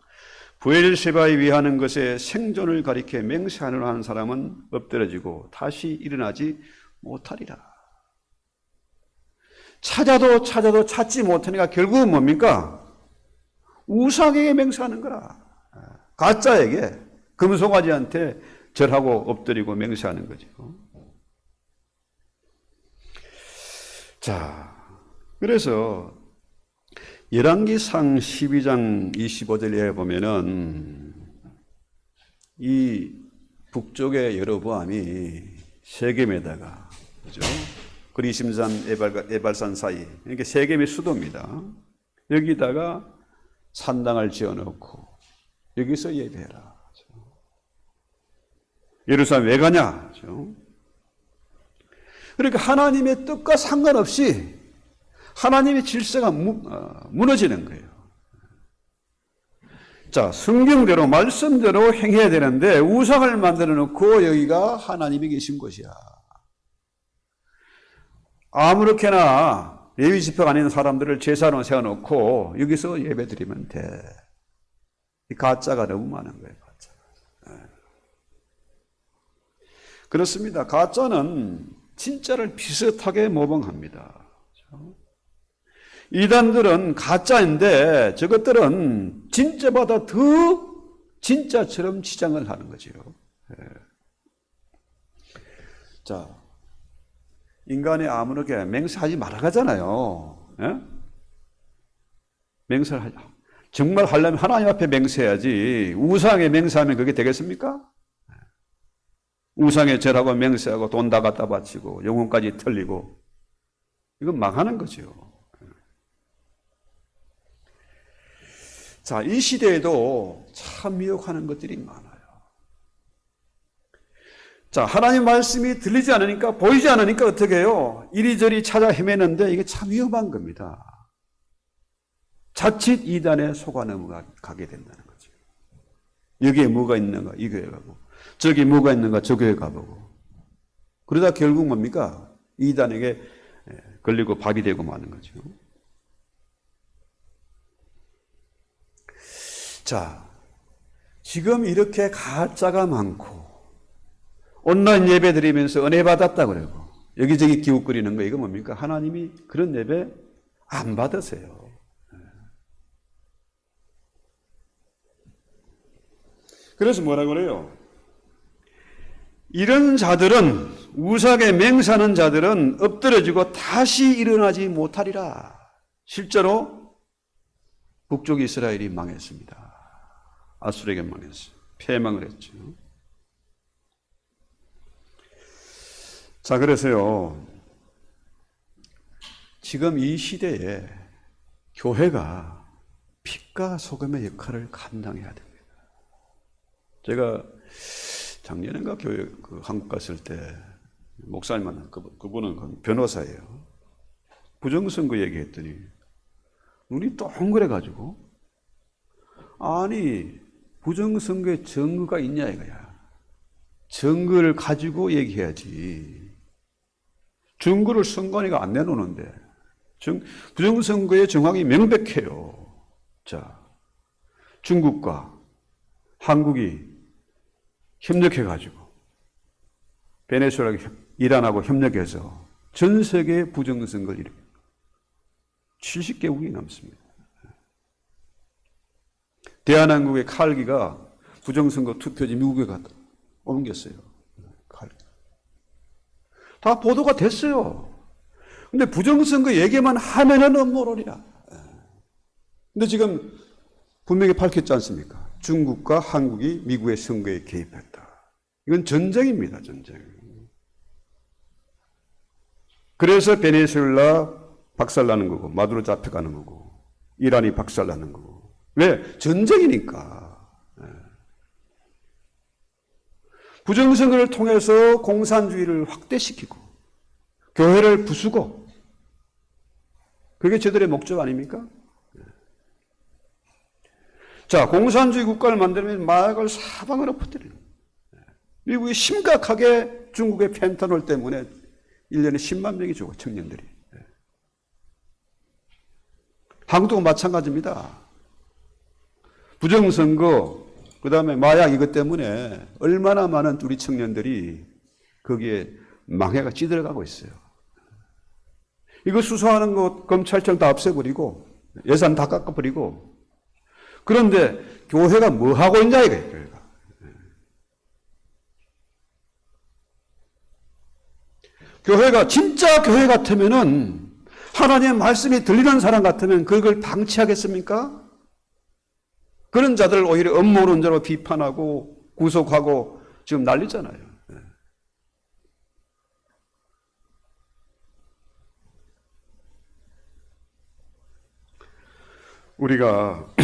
브엘세바에 위하는 것에 생존을 가리켜 맹세하노라 하는 사람은 엎드러지고 다시 일어나지 못하리라. 찾아도 찾지 못하니까 결국은 뭡니까? 우상에게 맹세하는 거라. 가짜에게, 금송아지한테 절하고 엎드리고 맹세하는 거죠. 자, 그래서 열왕기상 12장 25절에 보면은 이 북쪽의 여로보암이 세겜에다가 그죠? 그리심산 에발산 사이, 이게 세겜의 수도입니다. 여기다가 산당을 지어놓고 여기서 예배해라. 예루살렘 왜 가냐? 그러니까 하나님의 뜻과 상관없이 하나님의 질서가 무너지는 거예요. 자, 성경대로 말씀대로 행해야 되는데 우상을 만들어 놓고 여기가 하나님이 계신 곳이야. 아무렇게나 레위 지파가 아닌 사람들을 제사로 세워놓고 여기서 예배드리면 돼. 이 가짜가 너무 많은 거예요. 가짜. 그렇습니다. 가짜는 진짜를 비슷하게 모방합니다. 이단들은 가짜인데 저것들은 진짜보다 더 진짜처럼 치장을 하는 거죠. 자, 인간이 아무렇게 맹세하지 말아가잖아요. 맹세를 하자. 정말 하려면 하나님 앞에 맹세해야지. 우상에 맹세하면 그게 되겠습니까? 우상에 절하고 맹세하고 돈 다 갖다 바치고 영혼까지 털리고 이건 망하는 거죠. 자, 이 시대에도 참 미혹하는 것들이 많아요. 자, 하나님 말씀이 들리지 않으니까, 보이지 않으니까 어떻게 해요? 이리저리 찾아 헤매는데 이게 참 위험한 겁니다. 자칫 이단에 속아 넘어가게 된다는 거죠. 여기에 뭐가 있는가? 이 교회 가고, 저기 뭐가 있는가? 저 교회 가보고. 그러다 결국 뭡니까? 이단에게 걸리고 밥이 되고 마는 거죠. 자, 지금 이렇게 가짜가 많고 온라인 예배 드리면서 은혜 받았다 그러고 여기저기 기웃거리는 거 이거 뭡니까? 하나님이 그런 예배 안 받으세요. 그래서 뭐라 그래요? 이런 자들은 우상에 맹세하는 자들은 엎드려지고 다시 일어나지 못하리라. 실제로 북쪽 이스라엘이 망했습니다. 아수르에게 망했어요. 패망을 했죠. 자, 그래서요, 지금 이 시대에 교회가 빛과 소금의 역할을 감당해야 됩니다. 제가 작년인가 교회 한국 갔을 때 목사님 만난 그분은 변호사예요. 부정선거 얘기했더니 눈이 동그래가지고 아니 부정선거에 증거가 있냐 이거야. 증거를 가지고 얘기해야지. 증거를 선관위가 안 내놓는데 부정선거의 정황이 명백해요. 자, 중국과 한국이 협력해가지고 베네수엘하고 이란하고 협력해서 전 세계의 부정선거를 일으켜 70개국이 넘습니다. 대한항공의 칼기가 부정선거 투표지 미국에 갔다 옮겼어요. 칼기. 다 보도가 됐어요. 근데 부정선거 얘기만 하면은 음모론이야. 근데 지금 분명히 밝혔지 않습니까? 중국과 한국이 미국의 선거에 개입했다. 이건 전쟁입니다, 전쟁. 그래서 베네수엘라 박살나는 거고, 마두로 잡혀가는 거고, 이란이 박살나는 거고. 왜? 전쟁이니까. 부정선거를 통해서 공산주의를 확대시키고, 교회를 부수고, 그게 저들의 목적 아닙니까? 자, 공산주의 국가를 만들면 마약을 사방으로 퍼뜨리는 거예요. 미국이 심각하게 중국의 펜타놀 때문에 1년에 10만 명이 죽어, 청년들이. 한국도 마찬가지입니다. 부정선거, 그 다음에 마약 이것 때문에 얼마나 많은 우리 청년들이 거기에 망해가 찌들어가고 있어요. 이거 수사하는 거 검찰청 다 없애버리고 예산 다 깎아버리고 그런데 교회가 뭐 하고 있냐 이거예요. 교회가. 교회가 진짜 교회 같으면은 하나님의 말씀이 들리는 사람 같으면 그걸 방치하겠습니까? 그런 자들을 오히려 음모론자로 비판하고 구속하고 지금 난리잖아요. 우리가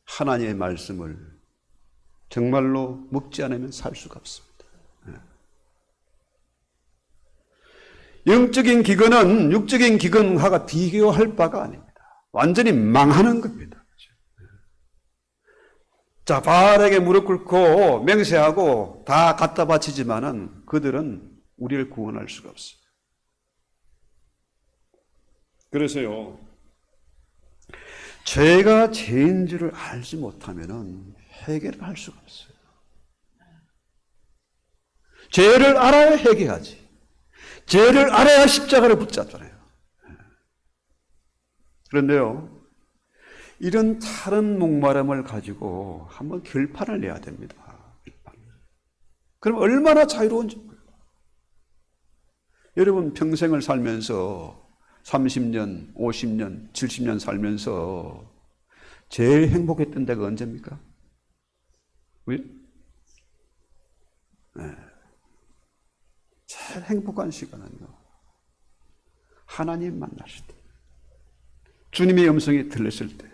하나님의 말씀을 정말로 먹지 않으면 살 수가 없습니다. 영적인 기근은 육적인 기근과 비교할 바가 아닙니다. 완전히 망하는 겁니다. 자, 바알에게 무릎 꿇고 맹세하고 다 갖다 바치지만은 그들은 우리를 구원할 수가 없어요. 그래서요, 죄가 죄인 줄을 알지 못하면은 해결을 할 수가 없어요. 죄를 알아야 회개하지. 죄를 알아야 십자가를 붙잡잖아요. 그런데요, 이런 다른 목마름을 가지고 한번 결판을 내야 됩니다. 그럼 얼마나 자유로운지 몰라요. 여러분 평생을 살면서 30년, 50년, 70년 살면서 제일 행복했던 때가 언제입니까? 왜? 네. 제일 행복한 시간은요, 하나님 만났을 때, 주님의 음성이 들렸을 때.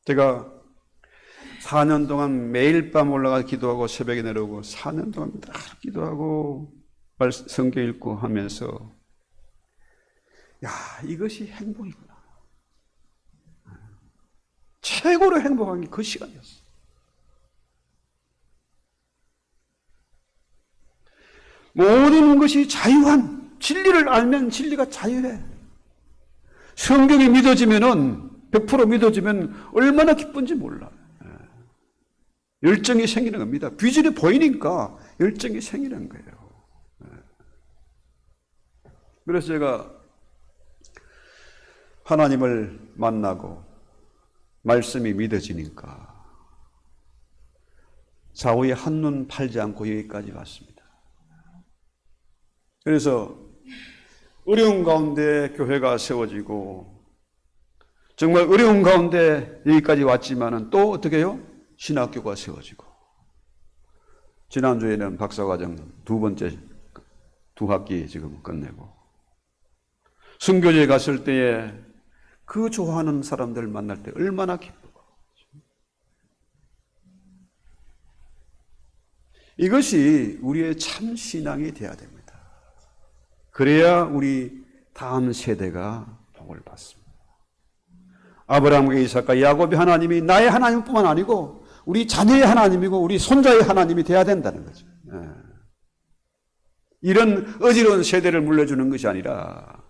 제가 4년 동안 매일 밤 올라가 기도하고 새벽에 내려오고 4년 동안 늘 기도하고 성경 읽고 하면서, 야, 이것이 행복이구나. 최고로 행복한 게 그 시간이었어. 모든 것이 자유한, 진리를 알면 진리가 자유해. 성경이 믿어지면은 100% 믿어지면 얼마나 기쁜지 몰라. 열정이 생기는 겁니다. 비전이 보이니까 열정이 생기는 거예요. 그래서 제가 하나님을 만나고 말씀이 믿어지니까 좌우에 한눈 팔지 않고 여기까지 왔습니다. 그래서 어려운 가운데 교회가 세워지고, 정말 어려운 가운데 여기까지 왔지만은 또 어떻게 해요? 신학교가 세워지고, 지난주에는 박사과정 2번째 2학기 지금 끝내고, 순교제에 갔을 때에 그 좋아하는 사람들 만날 때 얼마나 기쁘고. 이것이 우리의 참 신앙이 되어야 됩니다. 그래야 우리 다음 세대가 복을 받습니다. 아브라함과 이삭과 야곱의 하나님이 나의 하나님뿐만 아니고 우리 자녀의 하나님이고 우리 손자의 하나님이 되어야 된다는 거죠. 이런 어지러운 세대를 물려주는 것이 아니라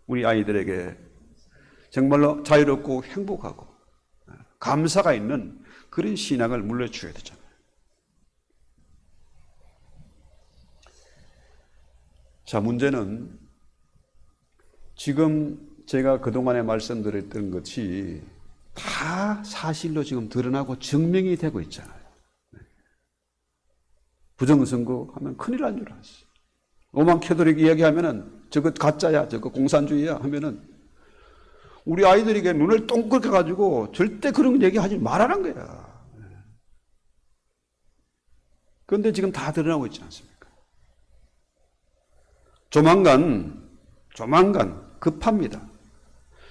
우리 아이들에게 정말로 자유롭고 행복하고 감사가 있는 그런 신앙을 물려줘야 되잖아요. 자, 문제는 지금 제가 그동안에 말씀드렸던 것이 다 사실로 지금 드러나고 증명이 되고 있잖아요. 부정선거 하면 큰일 난 줄 알았어요. 오만 캐도릭 이야기하면은 저거 가짜야, 저거 공산주의야 하면은 우리 아이들에게 눈을 똥그렇게 가지고 절대 그런 얘기 하지 말라는 거야. 그런데 지금 다 드러나고 있지 않습니까? 조만간 급합니다.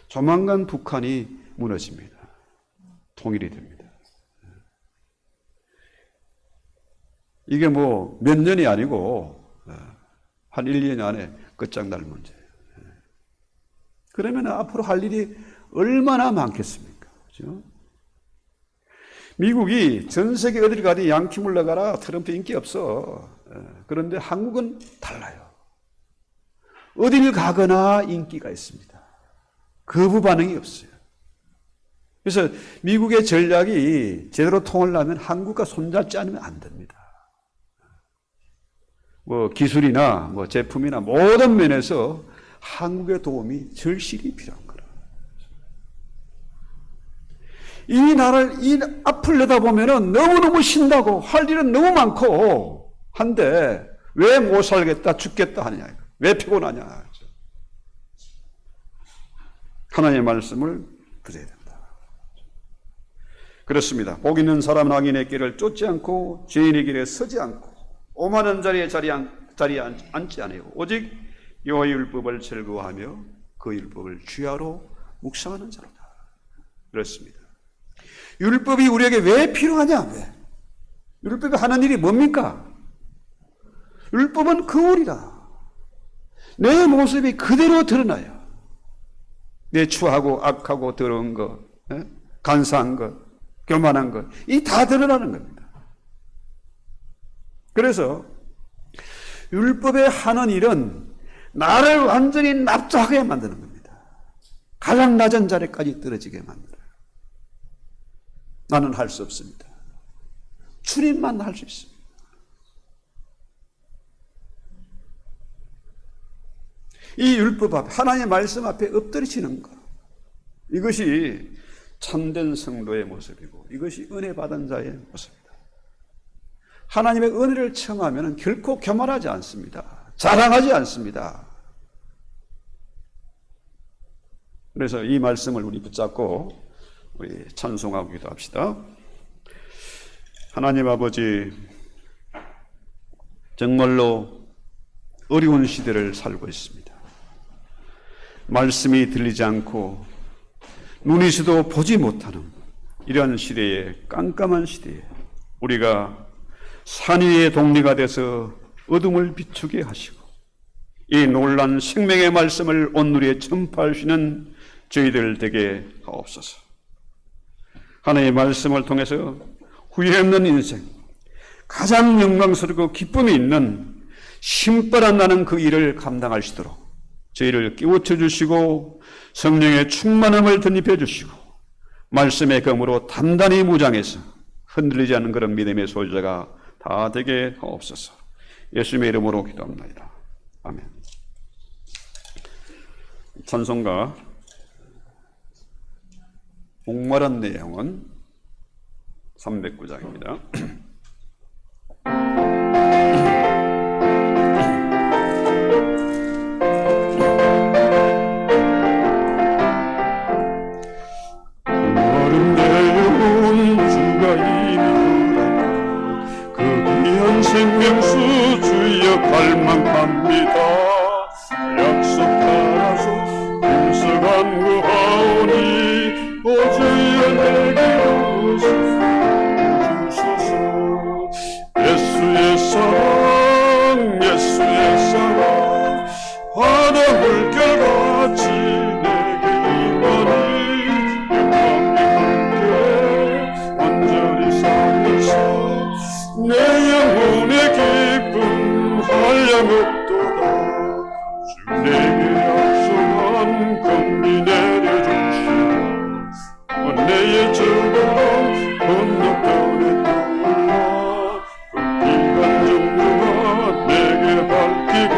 조만간 북한이 무너집니다. 통일이 됩니다. 이게 뭐 몇 년이 아니고 한 1, 2년 안에 끝장날 문제예요. 그러면 앞으로 할 일이 얼마나 많겠습니까? 그렇죠? 미국이 전 세계 어딜 가든 양키 물러가라, 트럼프 인기 없어. 그런데 한국은 달라요. 어딜 가거나 인기가 있습니다. 거부 반응이 없어요. 그래서 미국의 전략이 제대로 통하려면 한국과 손잡지 않으면 안 됩니다. 뭐 기술이나 뭐 제품이나 모든 면에서 한국의 도움이 절실히 필요한 거라. 이 나라를 이 앞을 내다보면은 너무너무 신나고 할 일은 너무 많고 한데 왜 못 살겠다 죽겠다 하느냐, 왜 피곤하냐. 하나님의 말씀을 드려야 된다. 그렇습니다. 복 있는 사람은 악인의 길을 쫓지 않고 죄인의 길에 서지 않고 오만한 자리에 앉지 않아요. 오직 여호와의 율법을 즐거워하며 그 율법을 주야로 묵상하는 자로다. 그렇습니다. 율법이 우리에게 왜 필요하냐? 왜? 율법이 하는 일이 뭡니까? 율법은 거울이다. 내 모습이 그대로 드러나요. 내 추하고 악하고 더러운 것, 간사한 것, 교만한 것, 이 다 드러나는 겁니다. 그래서 율법의 하는 일은 나를 완전히 납작하게 만드는 겁니다. 가장 낮은 자리까지 떨어지게 만들어요. 나는 할 수 없습니다. 주님만 할 수 있습니다. 이 율법 앞에, 하나님의 말씀 앞에 엎드리시는 것, 이것이 참된 성도의 모습이고 이것이 은혜 받은 자의 모습입니다. 하나님의 은혜를 청하면 결코 교만하지 않습니다. 자랑하지 않습니다. 그래서 이 말씀을 우리 붙잡고 우리 찬송하고 기도합시다. 하나님 아버지, 정말로 어려운 시대를 살고 있습니다. 말씀이 들리지 않고 눈이서도 보지 못하는 이러한 시대에, 깜깜한 시대에 우리가 산 위의 동리가 돼서 어둠을 비추게 하시고 이 놀란 생명의 말씀을 온누리에 전파할 수 있는 저희들 되게 하옵소서. 하나님의 말씀을 통해서 후회 없는 인생, 가장 영광스럽고 기쁨이 있는 신바람 나는 그 일을 감당할 수 있도록 저희를 깨우쳐 주시고 성령의 충만함을 덧입혀 주시고 말씀의 검으로 단단히 무장해서 흔들리지 않는 그런 믿음의 소유자가 다 되게 하옵소서. 예수님의 이름으로 기도합니다. 아멘. 찬송가 목마른 내 영혼 309장입니다. 목마른 내 영혼 주가 이미 그 귀한 생명수 주여 갈망합니다. 약속 따라서 힘써간 그 하오니 오주여 내게 오소서. 예수의 사랑, 예수의 사랑, 바다 물결같이 내게 임하니 영광의 물결 완전히 살려서 내 영혼의 기쁨 한량없도다. 주 내게 약속한 금리 내려주시고 은혜의 저거로 건너편에 떠올라 그 기간 정도가 내게 밝히고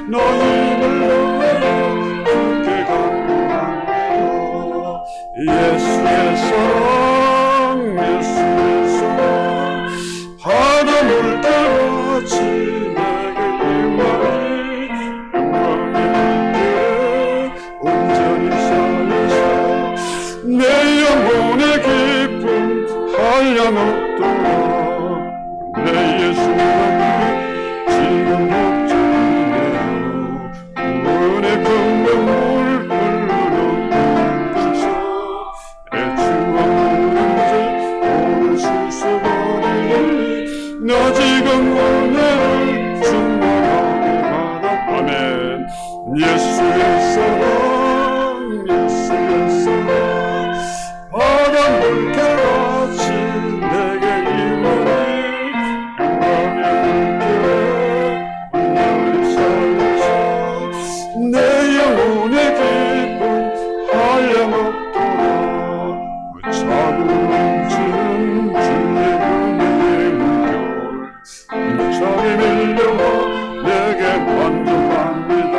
너희를 너희를 그렇게 간구합니다. 예수의 사랑, 예수의 사랑, 바다 물결같이 내게 임하니 영광의 물결 온전히 살려서 내 영혼의 기쁨 한량없도다. 내 예수님이 지금 목전이네요. 구원의 금명물 흘러넘는 주소 내 추억 문제 오늘 씻어버리니 나 지금 은혜를 충만하게 받아. 아멘. 예수의 사랑, 예수의 사랑, 바다 물결같이 내게 임하니 영광의 물결 온전히 살려서 내 영혼의 기쁨 한량없도다. 그 차고 넘치는 주의 은혜의 물결 힘차게 밀려와 내게 만족합니다.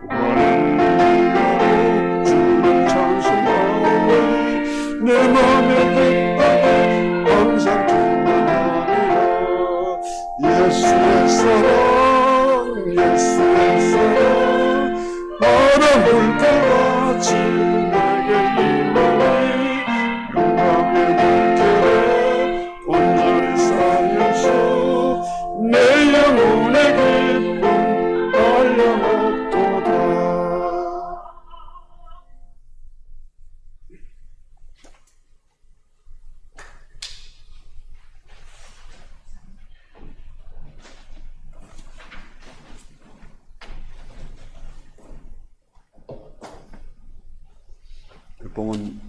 할렐루야로 주를 찬송하오니 내 맘의 뜻답에 항상 충만하리라. 예수의 사랑, 예수의 사랑, 바다 물결같이 내게 임하니 영광의 물결에 온전히 살려서 내 영혼의 기쁨 한량없도다. 율법은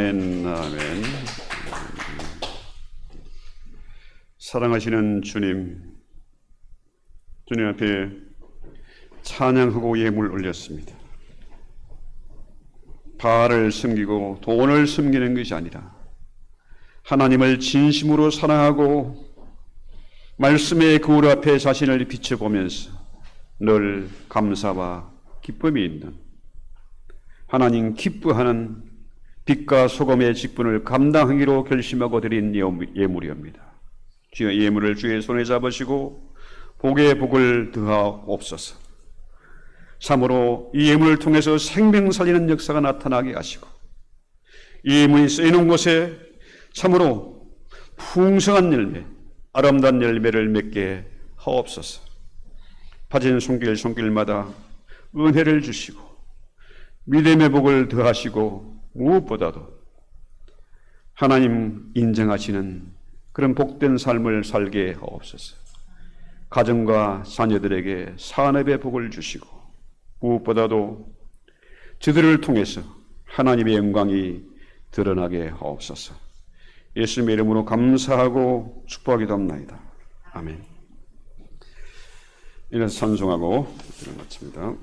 아멘, 아멘. 사랑하시는 주님, 주님 앞에 찬양하고 예물 올렸습니다. 바알을 섬기고 돈을 섬기는 것이 아니라 하나님을 진심으로 사랑하고 말씀의 거울 앞에 자신을 비춰보면서 늘 감사와 기쁨이 있는 하나님 기뻐하는 빛과 소금의 직분을 감당하기로 결심하고 드린 예물이옵니다. 주여 예물을 주의 손에 잡으시고 복의 복을 더하옵소서. 참으로 이 예물을 통해서 생명 살리는 역사가 나타나게 하시고 이 예물이 쓰이는 곳에 참으로 풍성한 열매, 아름다운 열매를 맺게 하옵소서. 파진 손길마다 은혜를 주시고 믿음의 복을 더하시고 무엇보다도 하나님 인정하시는 그런 복된 삶을 살게 하옵소서. 가정과 자녀들에게 산업의 복을 주시고 무엇보다도 저들을 통해서 하나님의 영광이 드러나게 하옵소서. 예수님의 이름으로 감사하고 축복하기도 합나이다. 아멘. 이래서 찬송하고 마칩니다.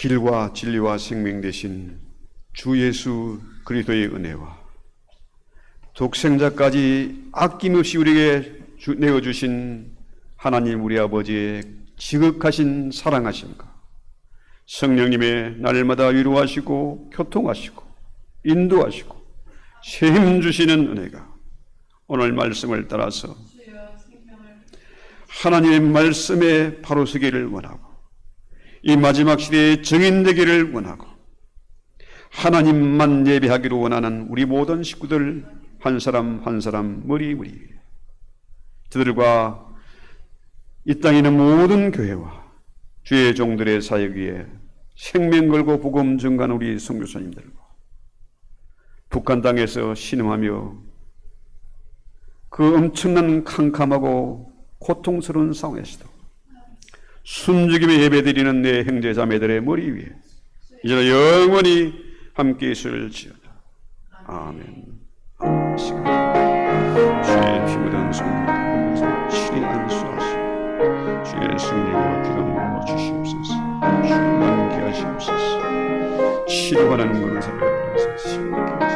길과 진리와 생명 되신 주 예수 그리스도의 은혜와 독생자까지 아낌없이 우리에게 내어주신 하나님 우리 아버지의 지극하신 사랑하심과 성령님의 날마다 위로하시고 교통하시고 인도하시고 새 힘 주시는 은혜가 오늘 말씀을 따라서 하나님의 말씀에 바로 서기를 원하고 이 마지막 시대에 증인되기를 원하고 하나님만 예배하기를 원하는 우리 모든 식구들 한 사람 한 사람 머리 저들과 이 땅에 있는 모든 교회와 주의 종들의 사역 위에 생명 걸고 복음 증거하는 우리 선교사님들과 북한 땅에서 신음하며 그 엄청난 캄캄하고 고통스러운 상황에서도 숨죽이며 예배드리는 내 형제 자매들의 머리 위에 이제는 영원히 함께 있을지어다. 아멘. 시간 주의 피 묻은 손을 친히 안수하시고 주의 승리와 기름 부어 주시옵소서. 주의 만게 하시옵소서. 치료하는 은사를 하소서.